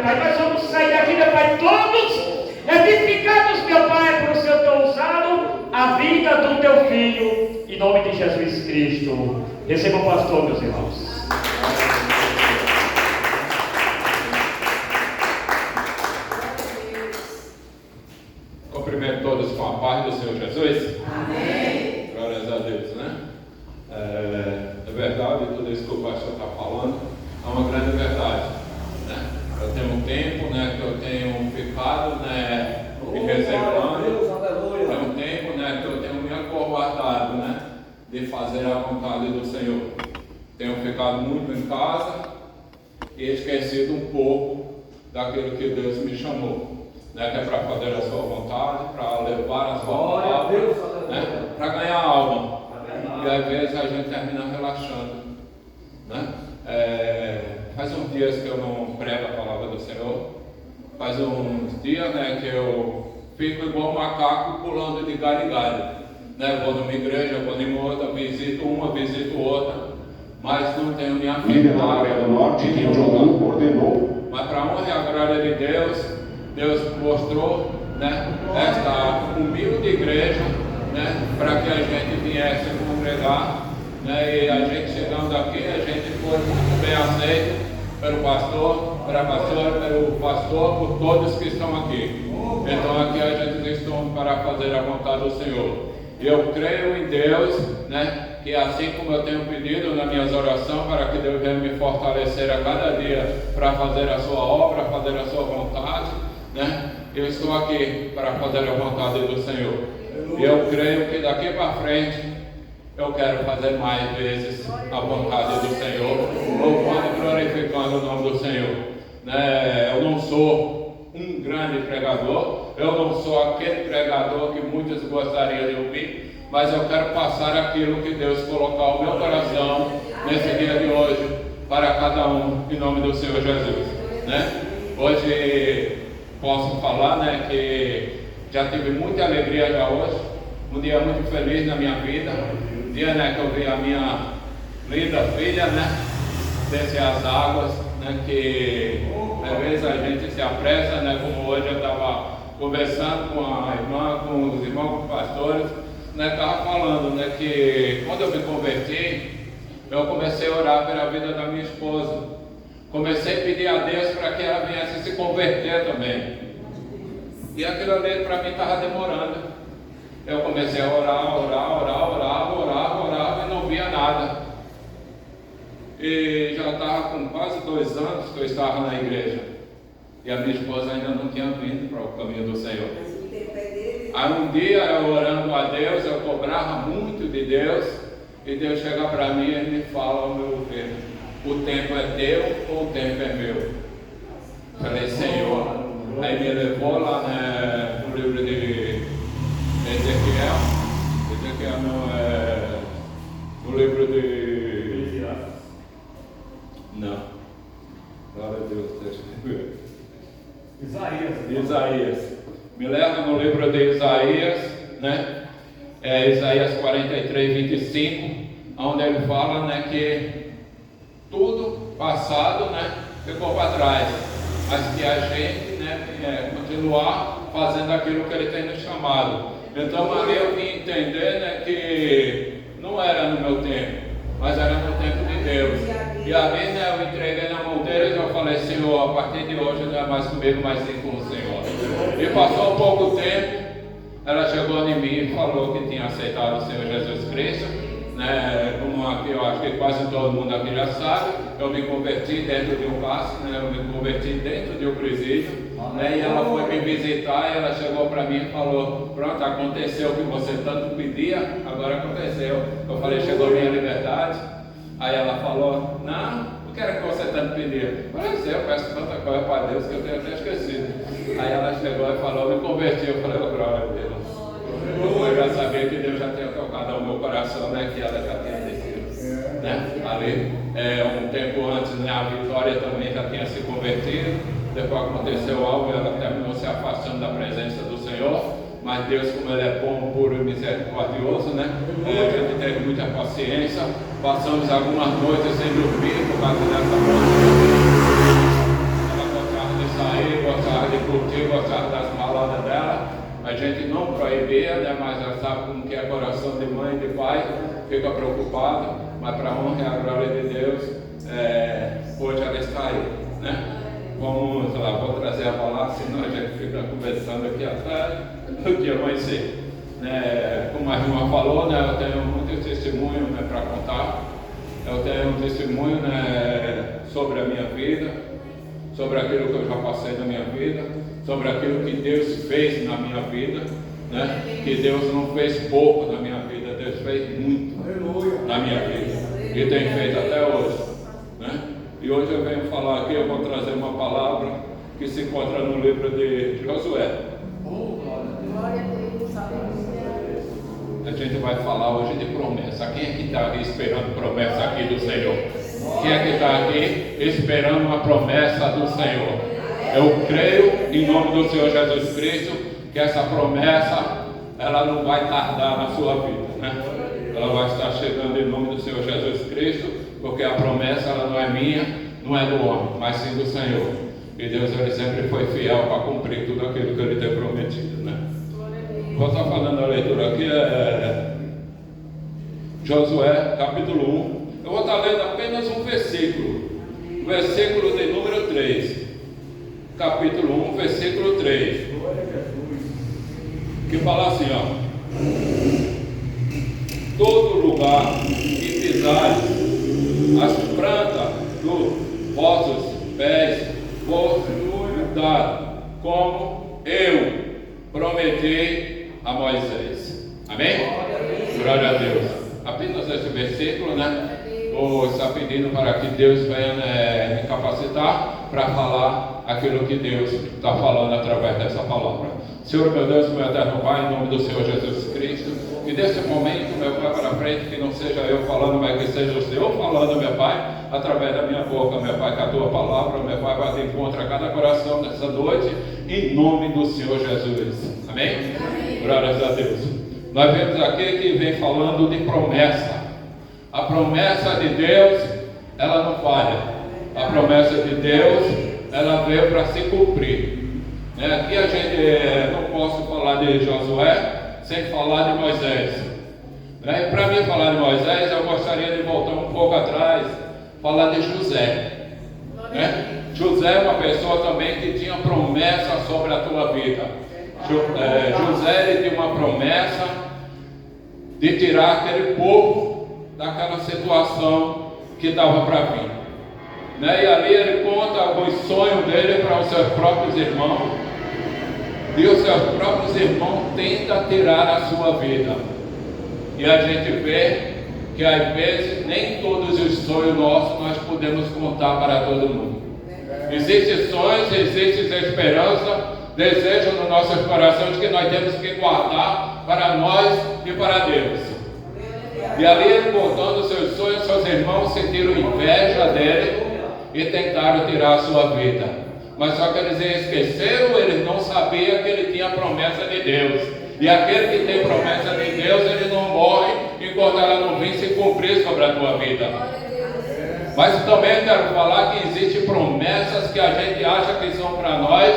meu Pai. Nós vamos sair daqui, meu Pai, todos edificados, meu Pai, por o Senhor ter usado a vida do teu Filho, em nome de Jesus Cristo. Receba o pastor, meus irmãos. Cumprimento todos com a paz do Senhor Jesus. Amém. Glórias a Deus, né? É verdade, tudo isso que o pastor está falando é uma grande verdade, né? Eu tenho um tempo, né, que eu tenho ficado, né, me reservando. Tem um tempo, né, que eu tenho me acovardado, né, de fazer a vontade do Senhor. Tenho ficado muito em casa e esquecido um pouco daquilo que Deus me chamou, né, que é para fazer a sua vontade, para levar a sua palavra, né, para ganhar alma. E às vezes a gente termina relaxando, né? Faz uns dias que eu não prego a palavra do Senhor, faz uns dias, né, que eu fico igual um macaco pulando de galho em galho, né? Vou numa igreja, vou em outra, visito uma, visito outra, mas não tenho minha vida na área do norte que o João ordenou. Mas para a honra e a glória de Deus, Deus mostrou, né, esta humilde igreja, né, para que a gente viesse congregar, né, e a gente chegando aqui, a gente foi muito bem aceito pelo pastor, pela pastora, pelo pastor, por todos que estão aqui. Então aqui a gente está para fazer a vontade do Senhor. E eu creio em Deus, né, que assim como eu tenho pedido nas minhas orações para que Deus venha me fortalecer a cada dia para fazer a sua obra, fazer a sua vontade, né, eu estou aqui para fazer a vontade do Senhor. E eu creio que daqui para frente eu quero fazer mais vezes a vontade do Senhor, louvando e glorificando o nome do Senhor, né? Eu não sou um grande pregador, eu não sou aquele pregador que muitos gostariam de ouvir, mas eu quero passar aquilo que Deus colocou no meu coração nesse dia de hoje para cada um, em nome do Senhor Jesus, né? Hoje posso falar, né, que já tive muita alegria já hoje, um dia muito feliz na minha vida, um dia, né, que eu vi a minha linda filha, né, descer as águas, né, que às vezes a gente se apressa, né, como hoje eu estava conversando com a irmã, com os irmãos, com os pastores, né, estava falando, né, que quando eu me converti, eu comecei a orar pela vida da minha esposa, comecei a pedir a Deus para que ela viesse se converter também, e aquilo ali para mim estava demorando. Eu comecei a orava e não via nada. E já estava com quase 2 anos que eu estava na igreja. E a minha esposa ainda não tinha vindo para o caminho do Senhor. Aí um dia eu orando a Deus, eu cobrava muito de Deus. E Deus chega para mim e me fala: "Ó meu filho, o tempo é teu ou o tempo é meu?" Falei: "Senhor." Aí me levou lá, né, no livro de Ezequiel não é no livro de... Não. Glória a Deus, deixa eu ver. Isaías. Me leva no livro de Isaías, né? Isaías 43, 25, onde ele fala, né, que tudo passado, né, ficou para trás, mas que a gente, né, continuar fazendo aquilo que ele tem nos chamado. Então ali eu vim entender, né, que não era no meu tempo, mas era no tempo de Deus. E ali, né, eu entreguei na mão deles e eu falei: "Senhor, a partir de hoje não é mais comigo, mas sim com o Senhor." E passou pouco tempo, ela chegou em mim e falou que tinha aceitado o Senhor Jesus Cristo, né, como aqui, eu acho que quase todo mundo aqui já sabe, eu me converti dentro de um passe, né, eu me converti dentro de um presídio. E ela foi me visitar e ela chegou para mim e falou: "Pronto, aconteceu o que você tanto pedia, agora aconteceu." Eu falei: "Chegou a minha liberdade?" Aí ela falou: "Não, o que era que você tanto pedia?" Eu falei: "Eu peço tanta coisa para Deus que eu tenho até esquecido." Aí ela chegou e falou: "Me converti." Eu falei: "Oh, glória a Deus." Eu já sabia que Deus já tinha tocado ao meu coração, né, que ela já tinha descido, né? Ali, um tempo antes, né, a Vitória também já tinha se convertido. Depois aconteceu algo e ela terminou se afastando da presença do Senhor. Mas Deus, como Ele é bom, puro e misericordioso, né? A gente teve muita paciência. Passamos algumas noites sem dormir por causa dessa morte. Ela gostava de cultivo das palavras dela, a gente não proibia, né? Mas ela sabe como que é coração de mãe e de pai, fica preocupado, mas para a honra e a glória de Deus, hoje ela está aí, né? Vamos lá, vou trazer a palavra, senão a gente fica conversando aqui até o dia amanhecer. Como a irmã falou, né, eu tenho muito testemunho, né, para contar. Eu tenho um testemunho, né, sobre a minha vida, sobre aquilo que eu já passei na minha vida, sobre aquilo que Deus fez na minha vida, né, que Deus não fez pouco na minha vida, Deus fez muito na minha vida e tem feito até hoje, né? E hoje eu venho falar aqui, eu vou trazer uma palavra que se encontra no livro de Josué. A gente vai falar hoje de promessa. Quem é que está aqui esperando promessa aqui do Senhor? Quem é que está aqui esperando uma promessa do Senhor? Eu creio em nome do Senhor Jesus Cristo que essa promessa ela não vai tardar na sua vida, né? Ela vai estar chegando em nome do Senhor Jesus Cristo, porque a promessa ela não é minha, não é do homem, mas sim do Senhor. E Deus ele sempre foi fiel para cumprir tudo aquilo que ele tem prometido, né? Vou estar falando a leitura aqui, Josué capítulo 1. Eu vou estar lendo apenas um versículo, o versículo de número 3, capítulo 1, versículo 3, que fala assim, ó: todo lugar que pisares as plantas dos vossos pés vos dado, como eu prometi a Moisés. Amém? Glória a Deus. Apenas esse versículo, né? Vou estar pedindo para que Deus venha me capacitar para falar aquilo que Deus está falando através dessa palavra. Senhor, meu Deus, meu eterno Pai, em nome do Senhor Jesus Cristo, que desse momento, meu Pai, para frente, que não seja eu falando, mas que seja o Senhor falando, meu Pai, através da minha boca, meu Pai, que a tua palavra, meu Pai, vai de encontro a cada coração nessa noite, em nome do Senhor Jesus. Amém? Amém. Glórias a Deus. Nós vemos aqui que vem falando de promessa. A promessa de Deus, ela não falha. A promessa de Deus, ela veio para se cumprir. Aqui a gente não posso falar de Josué sem falar de Moisés. E para mim falar de Moisés, eu gostaria de voltar um pouco atrás, falar de José. José é uma pessoa também que tinha promessa sobre a tua vida. José ele tinha uma promessa de tirar aquele povo daquela situação que estava para vir. E ali ele conta os sonhos dele para os seus próprios irmãos. E os seus próprios irmãos tentam tirar a sua vida. E a gente vê que às vezes nem todos os sonhos nossos nós podemos contar para todo mundo. Existem sonhos, existe esperança, desejo no nosso coração de que nós temos que guardar para nós e para Deus. E ali ele contando seus sonhos, seus irmãos sentiram inveja dele e tentaram tirar a sua vida. Mas só que eles esqueceram, eles não sabiam que ele tinha a promessa de Deus. E aquele que tem promessa de Deus, ele não morre enquanto ela não vem se cumprir sobre a tua vida. Mas também quero falar que existem promessas que a gente acha que são para nós,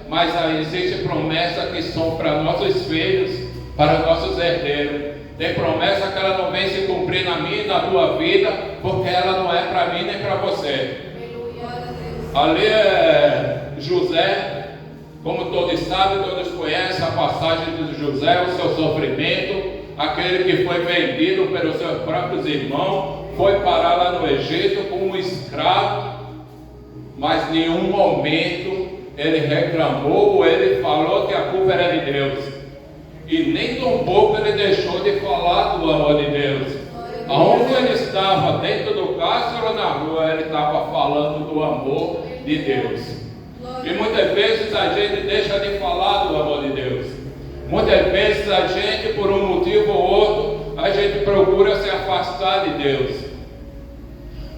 mas existem promessas que são para nossos filhos, para nossos herdeiros. Tem promessa que ela não vem se cumprir na minha e na tua vida, porque ela não é para mim nem para você. Ali José, como todos sabem, todos conhecem a passagem de José, o seu sofrimento, aquele que foi vendido pelos seus próprios irmãos, foi parar lá no Egito como um escravo, mas em nenhum momento ele reclamou ou ele falou que a culpa era de Deus. E nem tão pouco ele deixou de falar do amor de Deus. Aonde ele estava, dentro do castro ou na rua, ele estava falando do amor de Deus. E muitas vezes a gente deixa de falar do amor de Deus. Muitas vezes a gente, por um motivo ou outro, a gente procura se afastar de Deus.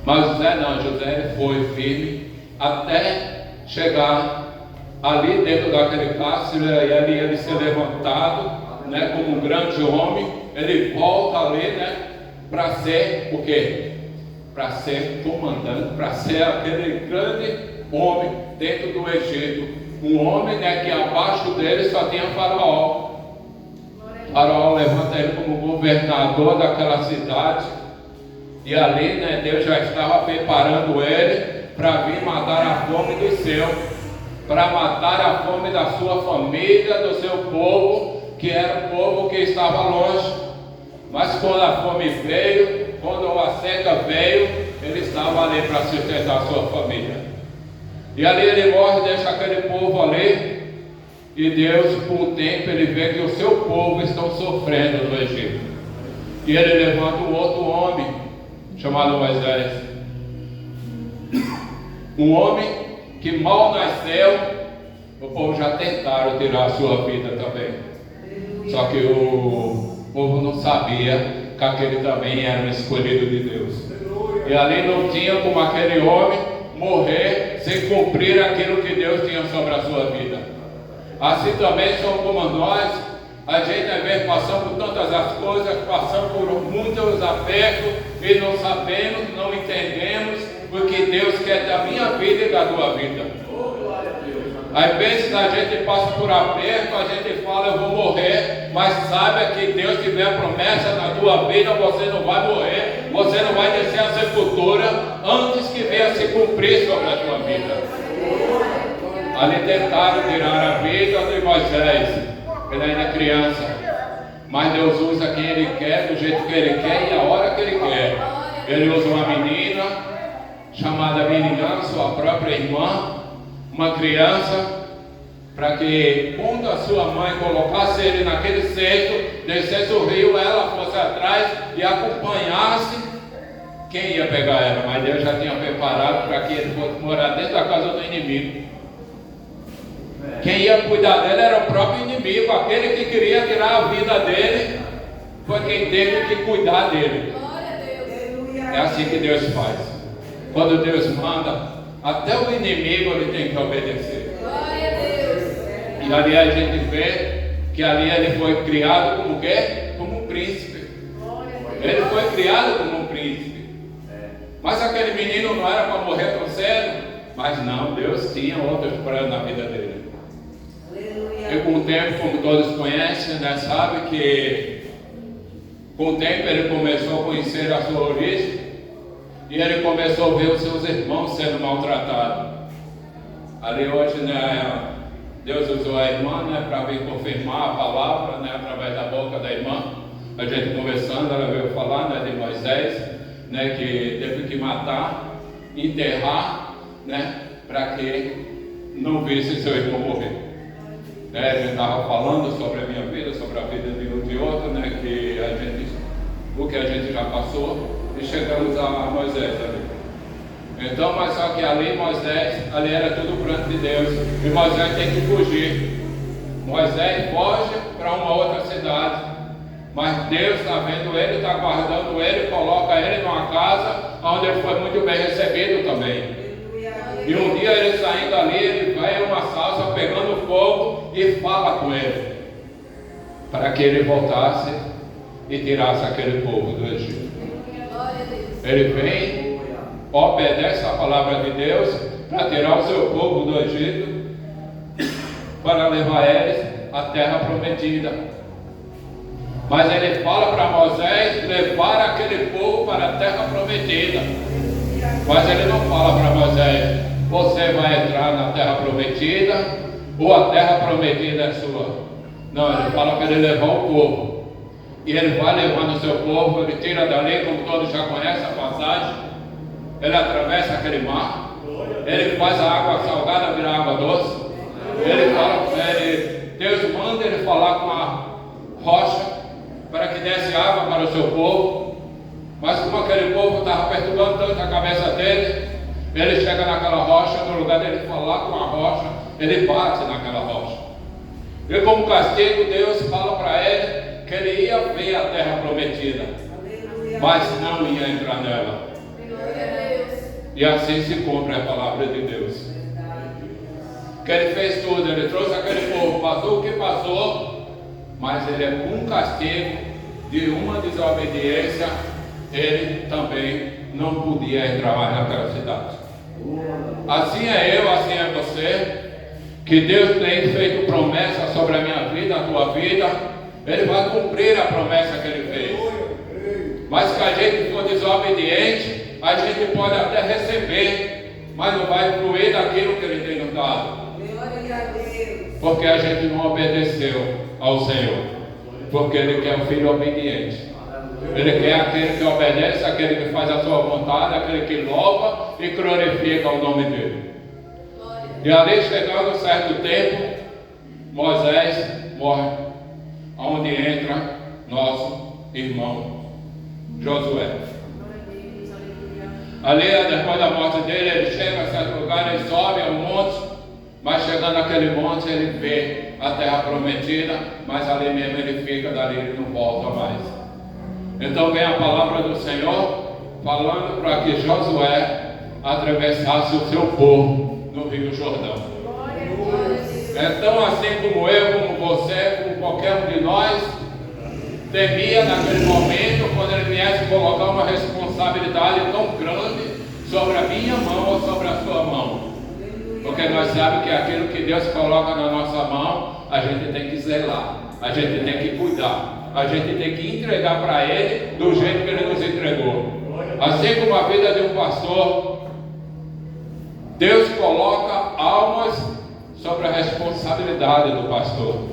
Mas José não, José foi firme até chegar ali dentro daquele castro, e ali ele ser levantado, como um grande homem. Ele volta ali, para ser o quê? Para ser comandante, para ser aquele grande homem dentro do Egito, um homem, né, que abaixo dele só tinha Faraó. Faraó levanta ele como governador daquela cidade. E ali, né, Deus já estava preparando ele para vir matar a fome do céu, para matar a fome da sua família, do seu povo, que era o povo que estava longe. Mas quando a fome veio, quando a seca veio, ele estava ali para sustentar a sua família. E ali ele morre, deixa aquele povo ali. E Deus, por um tempo, ele vê que o seu povo estão sofrendo no Egito. E ele levanta um outro homem, chamado Moisés. Um homem que mal nasceu, o povo já tentaram tirar a sua vida também. Só que o povo não sabia que aquele também era um escolhido de Deus. E ali não tinha como aquele homem morrer sem cumprir aquilo que Deus tinha sobre a sua vida. Assim também somos como nós. A gente às vezes passamos por tantas as coisas, passamos por muitos apertos e não sabemos, não entendemos o que Deus quer da minha vida e da tua vida. Às vezes a gente passa por aperto, a gente fala eu vou morrer, mas saiba que Deus tiver promessa na tua vida, você não vai morrer, você não vai descer a sepultura antes que venha se cumprir sobre a tua vida. Ali tentaram tirar a vida de Moisés, ele ainda é criança, mas Deus usa quem Ele quer, do jeito que Ele quer e a hora que Ele quer. Ele usa uma menina chamada Miriam, sua própria irmã, uma criança, para que quando a sua mãe colocasse ele naquele cesto, descesse o rio, ela fosse atrás e acompanhasse quem ia pegar ela. Mas Deus já tinha preparado para que ele fosse morar dentro da casa do inimigo. Quem ia cuidar dela era o próprio inimigo, aquele que queria tirar a vida dele, foi quem teve que cuidar dele. É assim que Deus faz. Quando Deus manda, até o inimigo ele tem que obedecer. E ali a gente vê que ali ele foi criado como o quê? Como um príncipe. Ele foi criado como um príncipe. Mas aquele menino não era para morrer tão cedo. Mas não, Deus tinha outros planos na vida dele. E com o tempo, como todos conhecem, né, sabe que com o tempo ele começou a conhecer a sua origem. E ele começou a ver os seus irmãos sendo maltratados. Ali hoje, né, Deus usou a irmã, né, para vir confirmar a palavra, né, através da boca da irmã. A gente conversando, ela veio falar, né, de Moisés, né, que teve que matar, enterrar, né, para que não visse seu irmão morrer. A gente estava falando sobre a minha vida, sobre a vida de um e outro, né, que o que a gente já passou. E chegamos a Moisés ali. Então, mas só que ali Moisés, ali era tudo plano de Deus. E Moisés tem que fugir. Moisés foge para uma outra cidade. Mas Deus está vendo ele, está guardando ele, coloca ele numa casa onde ele foi muito bem recebido também. E um dia ele saindo ali, ele vai a uma salsa pegando fogo e fala com ele. Para que ele voltasse e tirasse aquele povo do Egito. Ele vem, obedece a palavra de Deus para tirar o seu povo do Egito, para levar eles à terra prometida. Mas ele fala para Moisés levar aquele povo para a terra prometida. Mas ele não fala para Moisés, você vai entrar na terra prometida ou a terra prometida é sua. Não, ele fala para ele levar o povo. E ele vai levando o seu povo, ele tira dali, como todos já conhecem a passagem. Ele atravessa aquele mar. Ele faz a água salgada virar água doce. Ele fala, Deus manda ele falar com a rocha para que desse água para o seu povo. Mas como aquele povo estava perturbando tanto a cabeça dele, ele chega naquela rocha, no lugar dele falar com a rocha, ele bate naquela rocha. E como castigo, Deus fala para ele que ele ia ver a terra prometida, mas não ia entrar nela. E assim se cumpre a palavra de Deus. Que ele fez tudo, ele trouxe aquele povo, passou o que passou, mas ele é com castigo de uma desobediência, ele também não podia entrar mais naquela cidade. Assim é eu, assim é você, que Deus tem feito promessa sobre a minha vida, a tua vida, Ele vai cumprir a promessa que Ele fez. Mas se a gente for desobediente, a gente pode até receber, mas não vai fluir daquilo que Ele tem nos dado. Porque a gente não obedeceu ao Senhor. Porque Ele quer um filho obediente. Ele quer aquele que obedece, aquele que faz a sua vontade, aquele que louva e glorifica o nome dele. E ali, chegando um certo tempo, Moisés morre, onde entra nosso irmão Josué. Ali, depois da morte dele, ele chega a certo lugar, ele sobe ao monte, mas chegando naquele monte, ele vê a terra prometida, mas ali mesmo ele fica, dali ele não volta mais. Então vem a palavra do Senhor, falando para que Josué atravessasse o seu povo no Rio Jordão. Então, assim como eu, como você, como qualquer um de nós, temia naquele momento, quando ele viesse colocar uma responsabilidade tão grande sobre a minha mão ou sobre a sua mão. Porque nós sabemos que aquilo que Deus coloca na nossa mão, a gente tem que zelar, a gente tem que cuidar, a gente tem que entregar para Ele do jeito que Ele nos entregou. Assim como a vida de um pastor, Deus coloca almas sobre a responsabilidade do pastor.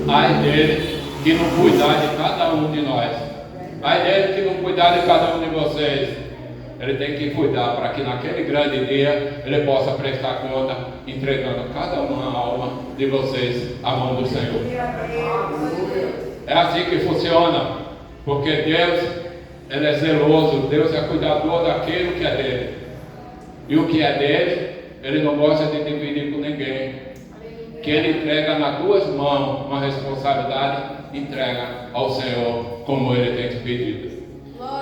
Ai dele que não cuidar de cada um de nós. Ai dele que não cuidar de cada um de vocês. Ele tem que cuidar para que naquele grande dia ele possa prestar conta, entregando cada uma alma de vocês à mão do Senhor. É assim que funciona, porque Deus, Ele é zeloso, Deus é cuidador daquilo que é dele. E o que é dele, Ele não gosta de dividir com ninguém. Que Ele entrega nas tuas mãos uma responsabilidade, entrega ao Senhor como Ele tem te pedido.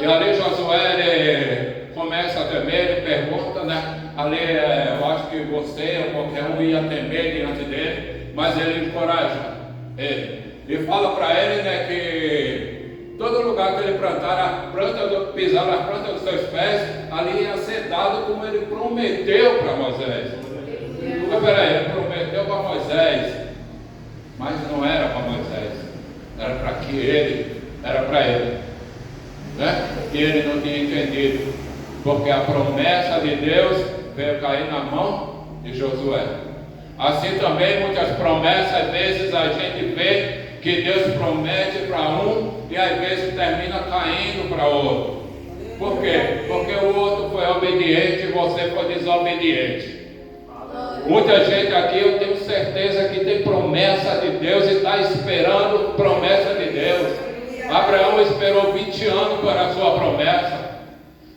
E ali Josué, ele começa a temer, ele pergunta, né? Ali eu acho que você ou qualquer um ia temer diante dele, mas ele encoraja ele. E fala para ele, né, que todo lugar que ele plantar pisar na planta dos seus pés, ali ia ser dado como ele prometeu para Moisés. Mas peraí, ele prometeu para Moisés, mas não era para Moisés, era para que ele, era para ele, né? E ele não tinha entendido, porque a promessa de Deus veio cair na mão de Josué. Assim também muitas promessas, às vezes a gente vê que Deus promete para um e às vezes termina caindo para outro. Por quê? Porque o outro foi obediente e você foi desobediente. Muita gente aqui, eu tenho certeza que tem promessa de Deus e está esperando promessa de Deus. Abraão esperou 20 anos para a sua promessa.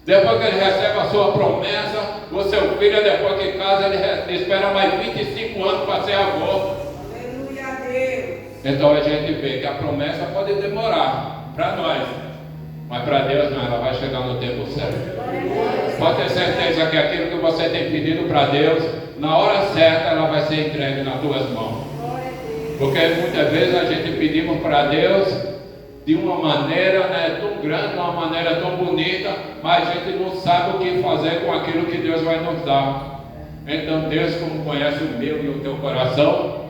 Depois que ele recebe a sua promessa, o seu filho, depois que casa, ele espera mais 25 anos para ser avô. Aleluia a Deus. Então a gente vê que a promessa pode demorar para nós, mas para Deus não, ela vai chegar no tempo certo. Pode ter certeza que aquilo que você tem pedido para Deus, na hora certa ela vai ser entregue nas tuas mãos. Porque muitas vezes a gente pedimos para Deus de uma maneira, né, tão grande, de uma maneira tão bonita, mas a gente não sabe o que fazer com aquilo que Deus vai nos dar. Então Deus, como conhece o meu e o teu coração,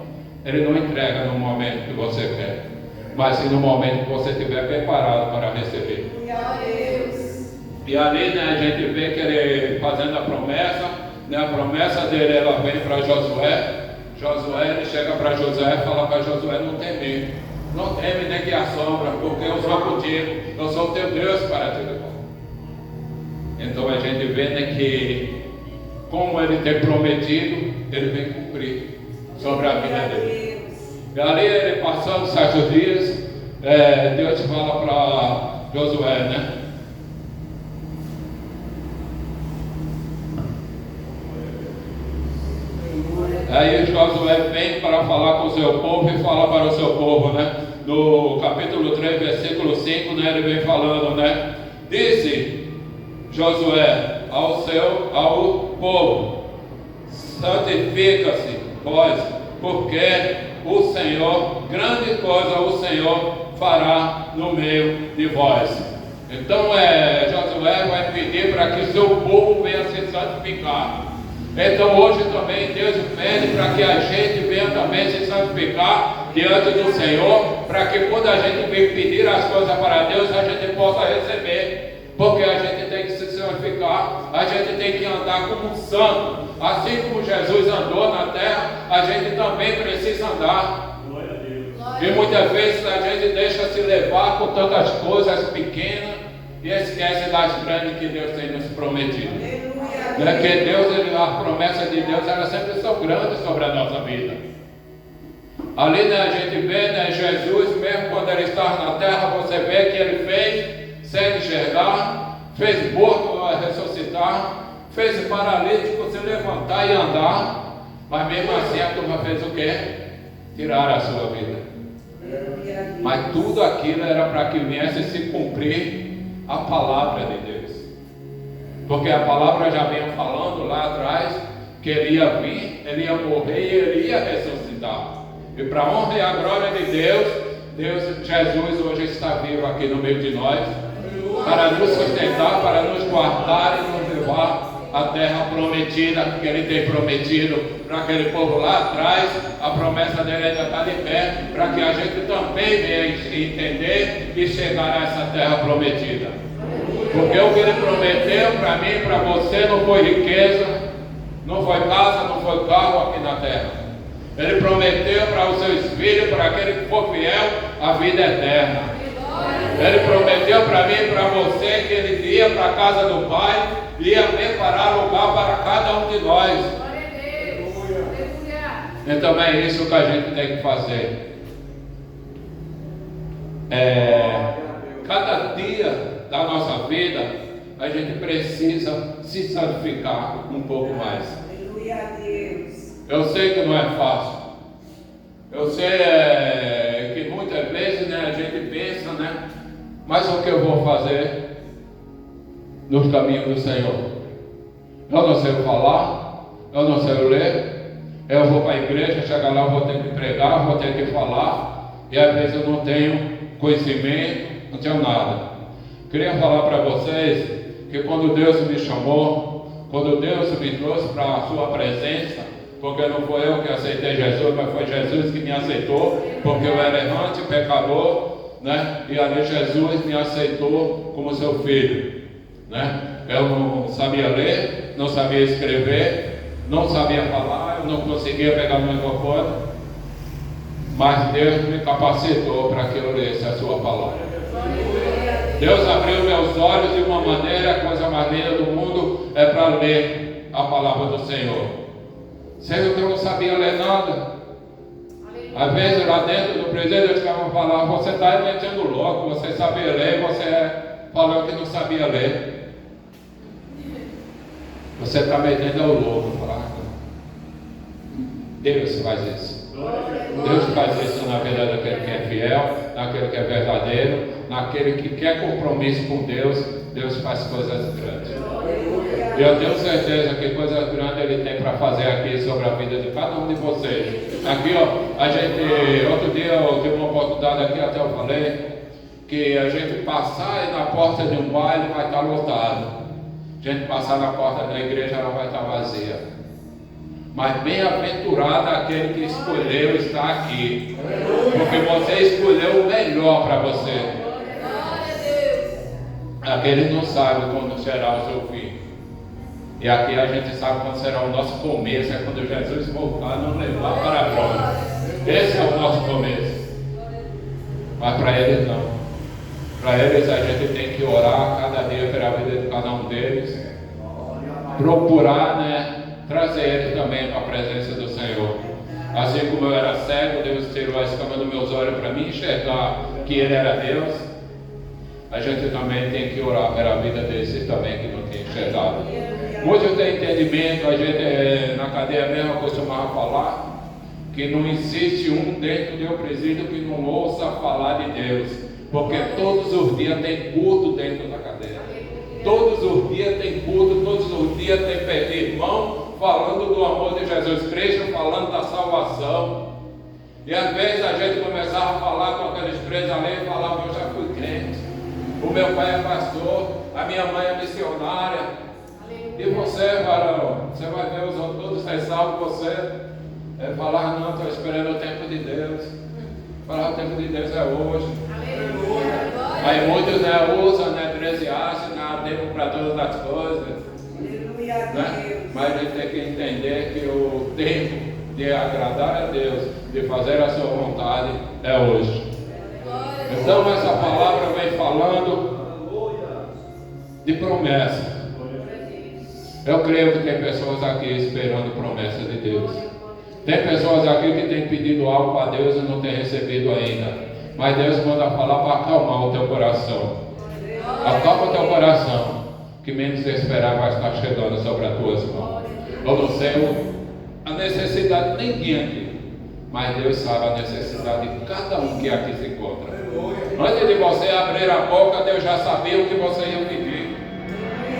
Ele não entrega no momento que você quer, mas sim no momento que você estiver preparado para receber. E ali, né, a gente vê que ele fazendo a promessa, né, a promessa dele, ela vem para Josué. Josué, ele chega para Josué e fala para Josué não temer. Não teme nem que assombra, porque eu sou contigo, eu sou o teu Deus para te levar. Então a gente vê, né, que como ele tem prometido, ele vem cumprir sobre a vida dele. E ali ele passando certos dias, Deus fala para Josué, né? Aí Josué vem para falar com o seu povo e fala para o seu povo, né? No capítulo 3, versículo 5, né? Ele vem falando, né? Disse Josué ao povo: santifica-se, vós, porque o Senhor, grande coisa o Senhor fará no meio de vós. Então Josué vai pedir para que seu povo venha se santificar. Então hoje também Deus pede que a gente venha também se santificar diante do Senhor, para que quando a gente vem pedir as coisas para Deus, a gente possa receber, porque a gente tem que se santificar, a gente tem que andar como um santo, assim como Jesus andou na terra, a gente também precisa andar. E muitas vezes a gente deixa se levar com tantas coisas pequenas e esquece das grandes que Deus tem nos prometido. Que Deus, a promessa de Deus, elas sempre são grandes sobre a nossa vida. Ali, né, a gente vê, né, Jesus, mesmo quando ele estava na terra, você vê que ele fez cego enxergar, fez morto ressuscitar, fez paralítico se levantar e andar, mas mesmo assim a turma fez o quê? Tiraram a sua vida. Mas tudo aquilo era para que viesse se cumprir a palavra de Deus. Porque a palavra já vinha falando lá atrás que ele ia vir, ele ia morrer e ele ia ressuscitar. E para a honra e a glória de Deus, Jesus hoje está vivo aqui no meio de nós, para nos sustentar, para nos guardar e nos levar à terra prometida, que ele tem prometido para aquele povo lá atrás. A promessa dele ainda está de pé, para que a gente também venha entender e chegar a essa terra prometida. Porque o que ele prometeu para mim e para você não foi riqueza, não foi casa, não foi carro aqui na terra. Ele prometeu para os seus filhos, para aquele que for fiel, a vida eterna. Ele prometeu para mim e para você que ele ia para a casa do Pai, ia preparar lugar para cada um de nós. Então é isso que a gente tem que fazer. Cada dia da nossa vida, a gente precisa se santificar um pouco mais. Eu sei que não é fácil. Eu sei que muitas vezes, né, a gente pensa, né, mas o que eu vou fazer nos caminhos do Senhor? Eu não sei falar, eu não sei ler, eu vou para a igreja, chegar lá, eu vou ter que pregar, vou ter que falar, e às vezes eu não tenho conhecimento, não tenho nada. Queria falar para vocês que quando Deus me chamou, quando Deus me trouxe para a sua presença, porque não foi eu que aceitei Jesus, mas foi Jesus que me aceitou, porque eu era errante, pecador, né? E ali Jesus me aceitou como seu filho, né? Eu não sabia ler, não sabia escrever, não sabia falar, eu não conseguia pegar no microfone, mas Deus me capacitou para que eu lesse a sua palavra. Deus abriu meus olhos de uma maneira, a coisa mais linda do mundo é para ler a palavra do Senhor. Sendo que eu não sabia ler nada. Às vezes lá dentro do presídio eles estavam falando: você está metendo louco, você sabia ler, você falou que não sabia ler. Você está metendo ao louco. Deus faz isso. Deus faz isso na vida daquele que é fiel, naquele que é verdadeiro, naquele que quer compromisso com Deus. Deus faz coisas grandes. E eu tenho certeza que coisas grandes Ele tem para fazer aqui sobre a vida de cada um de vocês. Aqui, ó, a gente, outro dia eu tive uma oportunidade aqui, até eu falei, que a gente passar na porta de um baile vai estar lotado. A gente passar na porta da igreja, ela vai estar vazia. Mas bem-aventurado aquele que escolheu estar aqui, porque você escolheu o melhor para você. Aquele não sabe quando será o seu fim. E aqui a gente sabe quando será o nosso começo, é quando Jesus voltar e nos levar para a glória. Esse é o nosso começo. Mas para eles não. Para eles a gente tem que orar cada dia pela vida de cada um deles. Procurar, né, trazer eles também para a presença do Senhor. Assim como eu era cego, Deus tirou a escama dos meus olhos para mim enxergar que Ele era Deus. A gente também tem que orar pela vida desses também que não tem enxergado. Muitos têm entendimento, a gente na cadeia mesmo costumava falar que não existe um dentro do presídio que não ouça falar de Deus, porque todos os dias tem culto dentro da cadeia. Todos os dias tem culto, todos os dias tem irmão falando do amor de Jesus Cristo, falando da salvação. E às vezes a gente começava a falar com aqueles presos ali e falava: eu já fui crente, o meu pai é pastor, a minha mãe é missionária. E você, varão, você vai ver os outros todos ressalvam você. Ele falava, não, estou esperando o tempo de Deus. Falar o tempo de Deus é hoje. Aí muitos usam, Eclesiastes, não há tempo para todas as coisas. Né? Mas a gente tem que entender que o tempo de agradar a Deus, de fazer a sua vontade, é hoje. Então essa palavra vem falando de promessa. Eu creio que tem pessoas aqui esperando promessas de Deus. Tem pessoas aqui que têm pedido algo para Deus e não têm recebido ainda. Mas Deus manda falar para acalmar o teu coração. Acalma o teu coração, que menos esperar vai estar chegando sobre as tuas mãos. Eu não sei a necessidade de ninguém aqui, mas Deus sabe a necessidade de cada um que aqui se encontra. Antes de você abrir a boca, Deus já sabia o que você ia pedir.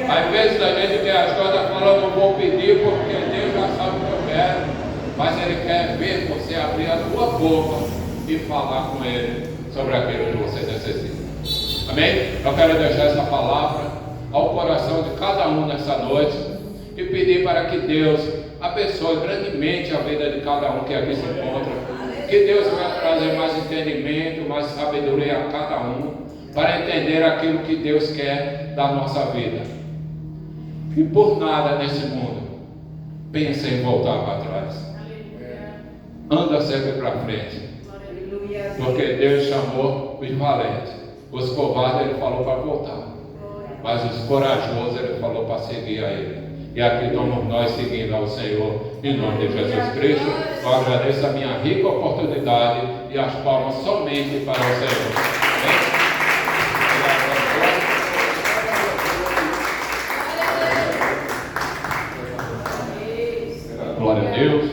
Às vezes a gente quer as coisas falando, não vou pedir porque Deus já sabe o que eu quero. Mas Ele quer ver você abrir a tua boca e falar com Ele sobre aquilo que você necessita. Amém? Eu quero deixar essa palavra ao coração de cada um nessa noite e pedir para que Deus abençoe grandemente a vida de cada um que aqui se encontra. Que Deus venha trazer mais entendimento, mais sabedoria a cada um, para entender aquilo que Deus quer da nossa vida. E por nada nesse mundo pense em voltar para trás. Anda sempre para frente. Porque Deus chamou os valentes. Os covardes Ele falou para voltar. Mas os corajosos Ele falou para seguir a Ele. E aqui estamos nós seguindo ao Senhor, em nome de Jesus Cristo. Eu agradeço a minha rica oportunidade e as palmas somente para o Senhor. Amém? Glória a Deus.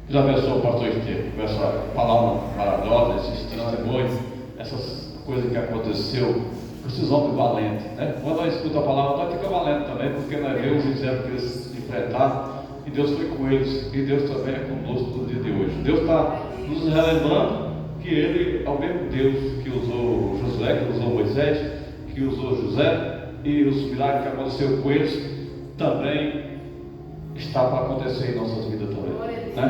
Deus abençoe o pastor Estevam com essa palavra maravilhosa, esses testemunhos, essas coisas que aconteceu com esses homens valentes, né? Quando nós escutamos a palavra, nós ficamos valentes também, porque nós vemos os exemplos que eles enfrentaram e Deus foi com eles, e Deus também é conosco no dia de hoje. Deus está nos relembrando que Ele é o mesmo Deus que usou Josué, que usou Moisés, que usou José, e os milagres que aconteceu com eles também está para acontecer em nossas vidas também, né?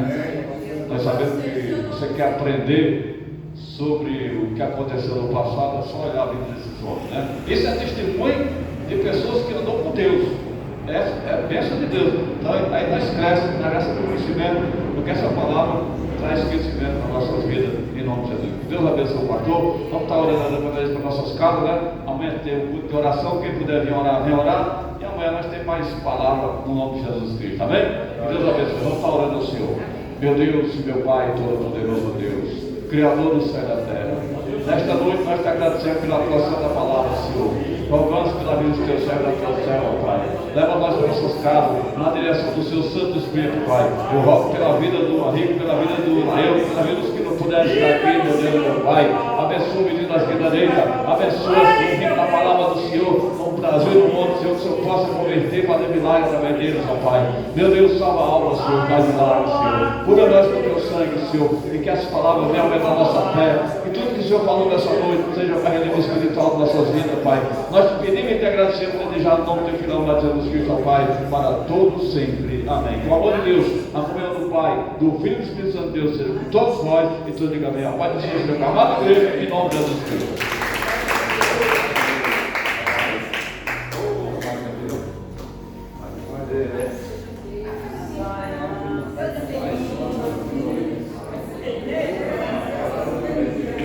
Nós sabemos que você quer aprender sobre o que aconteceu no passado, é só olhar a vida desses homens, né? Isso é testemunho de pessoas que andam com Deus. É a bênção de Deus. Então, aí nós crescemos na graça do conhecimento, porque essa palavra traz conhecimento nas nossas vidas, em nome de Jesus. Deus abençoe o pastor. Vamos estar orando para nossas casas, né? Amanhã tem um culto de oração. Quem puder vir orar, vem orar. E amanhã nós temos mais palavras no nome de Jesus Cristo. Amém? Deus abençoe. Vamos estar orando ao Senhor. Meu Deus e meu Pai, todo-poderoso Deus, Criador do céu e da terra. Nesta noite nós te agradecemos pela tua santa palavra, Senhor. Rogamos pela vida do teu céu e da tua terra, Pai. Leva nós para nossas casas, na direção do seu Santo Espírito, Pai. Eu rogo pela vida do Henrique, pela vida do eu, pela vida dos que não puderem estar aqui, meu Deus, meu Pai. Abençoa o menino das vidas dele, abençoa o Henrique da palavra do Senhor, no Brasil e no mundo, Senhor, que o Senhor possa converter, fazer milagres através deles, ó Pai. Meu Deus, salva a alma, Senhor, faz milagres, Senhor. Cura nós com o teu sangue, Senhor, e que as palavras venham aumentar a nossa fé. E tudo que o Senhor falou nessa noite seja para relevo espiritual das nossas vidas, Pai. Nós te pedimos e te agradecemos por desejar o nome do filho de Jesus Cristo, ó Pai, para todos sempre. Amém. Com o amor de Deus, a comunhão do Pai, do Filho e do Espírito Santo de Deus, seja com todos nós e todos digam amém. A paz do Senhor seja com a amada igreja, em nome de Jesus Cristo.